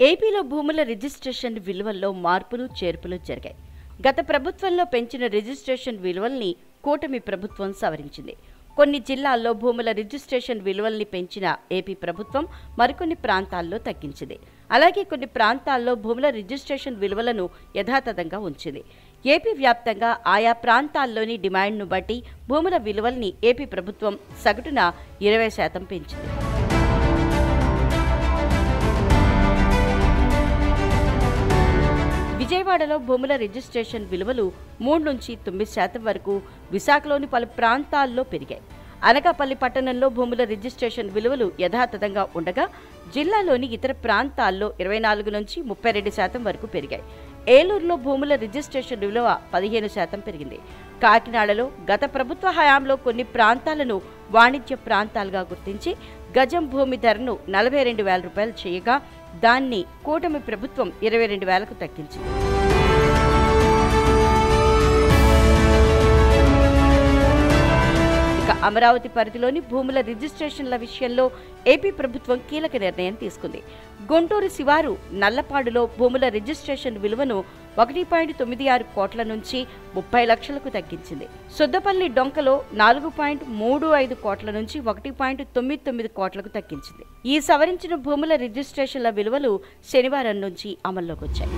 ఏపీలో భూముల రిజిస్ట్రేషన్ విలువల్లో మార్పులు చేర్పులు జరిగాయి. గత ప్రభుత్వంలో పెంచిన రిజిస్ట్రేషన్ విలువల్ని కూటమి ప్రభుత్వం సవరించింది. కొన్ని జిల్లాల్లో భూముల రిజిస్ట్రేషన్ విలువల్ని పెంచిన ఏపీ ప్రభుత్వం మరికొన్ని ప్రాంతాల్లో తగ్గించింది. అలాగే కొన్ని ప్రాంతాల్లో భూముల రిజిస్ట్రేషన్ విలువలను యథాతథంగా ఉంచింది. ఏపీ వ్యాప్తంగా ఆయా ప్రాంతాల్లోని డిమాండ్ను బట్టి భూముల విలువల్ని ఏపీ ప్రభుత్వం సగటున 20% పెంచింది. విజయవాడలో భూముల రిజిస్ట్రేషన్ విలువలు 3 నుంచి 9% వరకు, విశాఖలోని పలు ప్రాంతాల్లో పెరిగాయి. అనకాపల్లి పట్టణంలో భూముల రిజిస్ట్రేషన్ విలువలు యథాతథంగా ఉండగా, జిల్లాలోని ఇతర ప్రాంతాల్లో 24 నుంచి 32% వరకు పెరిగాయి. ఏలూరులో భూముల రిజిస్ట్రేషన్ విలువ 15% పెరిగింది. కాకినాడలో గత ప్రభుత్వ హయాంలో కొన్ని ప్రాంతాలను వాణిజ్య ప్రాంతాలుగా గుర్తించి గజం భూమి ధరను 42,000 రూపాయలు చేయగా, దాన్ని కూటమి ప్రభుత్వం 22,000కు తగ్గించింది. ఇక అమరావతి పరిధిలోని భూముల రిజిస్ట్రేషన్ల విషయంలో ఏపీ ప్రభుత్వం కీలక నిర్ణయం తీసుకుంది. గుంటూరు శివారు నల్లపాడులో భూముల రిజిస్ట్రేషన్ విలువను 1.96 కోట్ల నుంచి 30 లక్షలకు తగ్గించింది. సుద్దపల్లి డొంకలో 4.35 కోట్ల నుంచి 1.99 కోట్లకు తగ్గించింది. ఈ సవరించిన భూముల రిజిస్ట్రేషన్ల విలువలు శనివారం నుంచి అమల్లోకి వచ్చాయి.